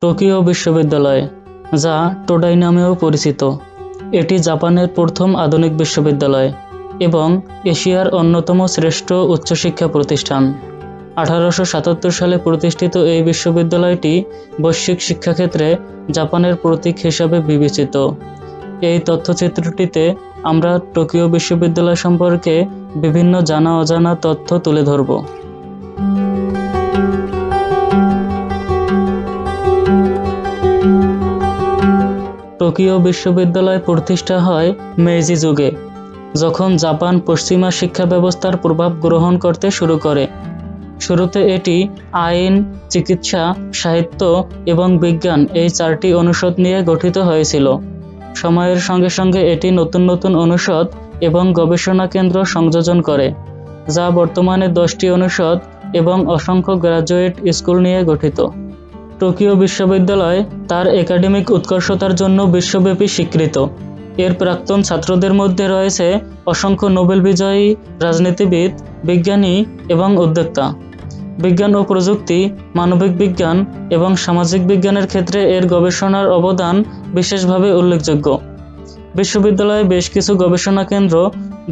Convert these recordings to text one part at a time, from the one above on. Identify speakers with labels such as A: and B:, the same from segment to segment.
A: Tokyo বিশ্ববিদ্যালয়, যা টোডাই নামেও পরিচিত, এটি জাপানের প্রথম আধুনিক বিশ্ববিদ্যালয় এবং এশিয়ার অন্যতম শ্রেষ্ঠ উচ্চশিক্ষা প্রতিষ্ঠান। 1877 সালে প্রতিষ্ঠিত এই বিশ্ববিদ্যালয়টি বৈশ্বিক শিক্ষাক্ষেত্রে জাপানের প্রতীক হিসাবে বিবেচিত। এই তথ্যচিত্রটিতে আমরা টোকিও বিশ্ববিদ্যালয় সম্পর্কে বিভিন্ন জানা অজানা তথ্য তুলে ধরব। টোকিও বিশ্ববিদ্যালয় প্রতিষ্ঠা হয় মেইজি যুগে, যখন জাপান পশ্চিমা শিক্ষা ব্যবস্থার প্রভাব গ্রহণ করতে শুরু করে। শুরুতে এটি আইন, চিকিৎসা, সাহিত্য এবং বিজ্ঞান এই 4টি অনুষদ নিয়ে গঠিত হয়েছিল। সময়ের সঙ্গে সঙ্গে এটি নতুন নতুন অনুষদ এবং গবেষণা কেন্দ্র সংযোজন করে, যা বর্তমানে 10টি অনুষদ এবং অসংখ্য গ্র্যাজুয়েট স্কুল নিয়ে গঠিত। টোকিও বিশ্ববিদ্যালয় তার একাডেমিক উৎকর্ষতার জন্য বিশ্বব্যাপী স্বীকৃত। এর প্রাক্তন ছাত্রদের মধ্যে রয়েছে অসংখ্য নোবেল বিজয়ী রাজনীতিবিদ, বিজ্ঞানী এবং উদ্যোক্তা। বিজ্ঞান ও প্রযুক্তি, মানবিক বিজ্ঞান এবং সামাজিক বিজ্ঞানের ক্ষেত্রে এর গবেষণার অবদান বিশেষভাবে উল্লেখযোগ্য। বিশ্ববিদ্যালয়ে বেশ কিছু গবেষণা কেন্দ্র,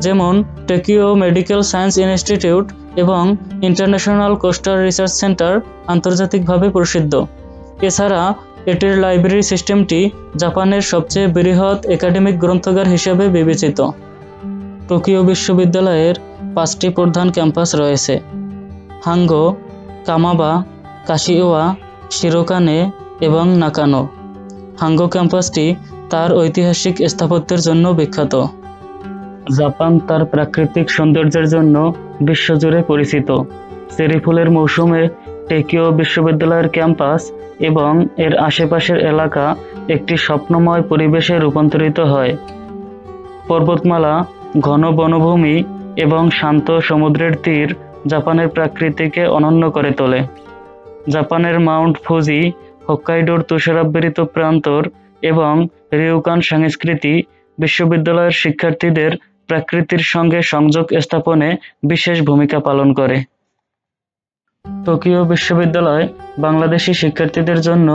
A: যেমন টোকিও মেডিকেল সায়েন্স ইনস্টিটিউট এবং ইন্টারন্যাশনাল কোস্টাল রিসার্চ সেন্টার, আন্তর্জাতিকভাবে প্রসিদ্ধ। এছাড়া এটির লাইব্রেরি সিস্টেমটি জাপানের সবচেয়ে বৃহৎ একাডেমিক গ্রন্থাগার হিসেবে বিবেচিত। টোকিও বিশ্ববিদ্যালয়ের 5টি প্রধান ক্যাম্পাস রয়েছে: হাঙ্গো, কামাবা, কাশিওয়া, শিরোকানে এবং নাকানো। হাঙ্গো ক্যাম্পাসটি তার ঐতিহাসিক স্থাপত্যের জন্য বিখ্যাত। জাপান তার প্রাকৃতিক সৌন্দর্যের জন্য বিশ্বজুড়ে পরিচিত। চেরি ফুলের মৌসুমে টোকিও বিশ্ববিদ্যালয়ের ক্যাম্পাস এবং এর আশেপাশের এলাকা একটি স্বপ্নময় পরিবেশে রূপান্তরিত হয়। পর্বতমালা, ঘন বনভূমি এবং শান্ত সমুদ্রের তীর জাপানের প্রকৃতিকে অনন্য করে তোলে। জাপানের মাউন্ট ফুজি, হোক্কাইডোর তুষারাবৃত প্রান্তর এবং রিউকান সংস্কৃতি বিশ্ববিদ্যালয়ের শিক্ষার্থীদের প্রকৃতির সঙ্গে সংযোগ স্থাপনে বিশেষ ভূমিকা পালন করে। টোকিও বিশ্ববিদ্যালয় বাংলাদেশি শিক্ষার্থীদের জন্য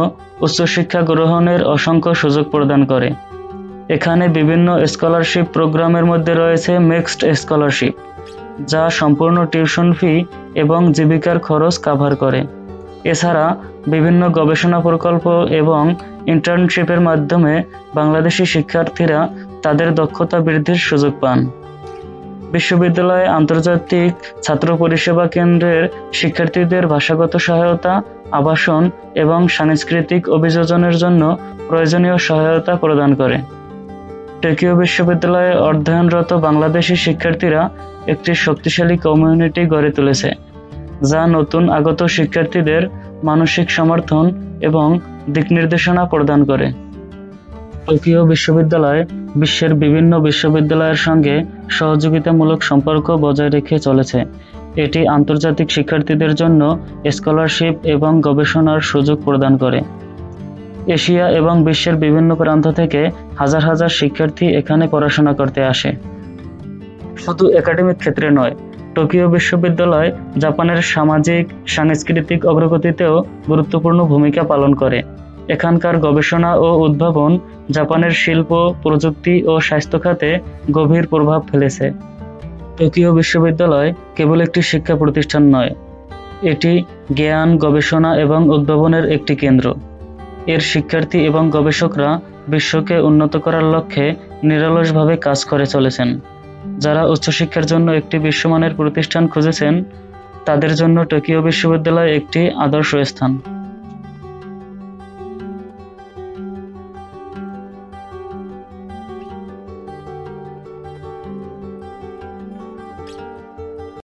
A: উচ্চশিক্ষা গ্রহণের অসংখ্য সুযোগ প্রদান করে। এখানে বিভিন্ন স্কলারশিপ প্রোগ্রামের মধ্যে রয়েছে মিক্সড স্কলারশিপ, যা সম্পূর্ণ টিউশন ফি এবং জীবিকার খরচ কভার করে। এছাড়া বিভিন্ন গবেষণা প্রকল্প এবং ইন্টার্নশিপের মাধ্যমে বাংলাদেশি শিক্ষার্থীরা তাদের দক্ষতা বৃদ্ধির সুযোগ পান। বিশ্ববিদ্যালয়ে আন্তর্জাতিক ছাত্র পরিষেবা কেন্দ্রের শিক্ষার্থীদের ভাষাগত সহায়তা, আবাসন এবং সাংস্কৃতিক অভিযোজনের জন্য প্রয়োজনীয় সহায়তা প্রদান করে। টোকিও বিশ্ববিদ্যালয়ে অধ্যয়নরত বাংলাদেশি শিক্ষার্থীরা একটি শক্তিশালী কমিউনিটি গড়ে তুলেছে, যা নতুন আগত শিক্ষার্থীদের মানসিক সমর্থন এবং দিকনির্দেশনা প্রদান করে। টোকিও বিশ্ববিদ্যালয় বিশ্বের বিভিন্ন বিশ্ববিদ্যালয়ের সঙ্গে সহযোগিতামূলক সম্পর্ক বজায় রেখে চলেছে। এটি আন্তর্জাতিক শিক্ষার্থীদের জন্য স্কলারশিপ এবং গবেষণার সুযোগ প্রদান করে। এশিয়া এবং বিশ্বের বিভিন্ন প্রান্ত থেকে হাজার হাজার শিক্ষার্থী এখানে পড়াশোনা করতে আসে। শুধু একাডেমিক ক্ষেত্রে নয়, টোকিও বিশ্ববিদ্যালয় জাপানের সামাজিক সাংস্কৃতিক অগ্রগতিতেও গুরুত্বপূর্ণ ভূমিকা পালন করে। এখানকার গবেষণা ও উদ্ভাবন জাপানের শিল্প, প্রযুক্তি ও স্বাস্থ্য খাতে গভীর প্রভাব ফেলেছে। টোকিও বিশ্ববিদ্যালয় কেবল একটি শিক্ষা প্রতিষ্ঠান নয়, এটি জ্ঞান, গবেষণা এবং উদ্ভাবনের একটি কেন্দ্র। এর শিক্ষার্থী এবং গবেষকরা বিশ্বকে উন্নত করার লক্ষ্যে নিরলসভাবে কাজ করে চলেছেন। যারা উচ্চশিক্ষার জন্য একটি বিশ্বমানের প্রতিষ্ঠান খুঁজেছেন, তাদের জন্য টোকিও বিশ্ববিদ্যালয় একটি আদর্শ স্থান।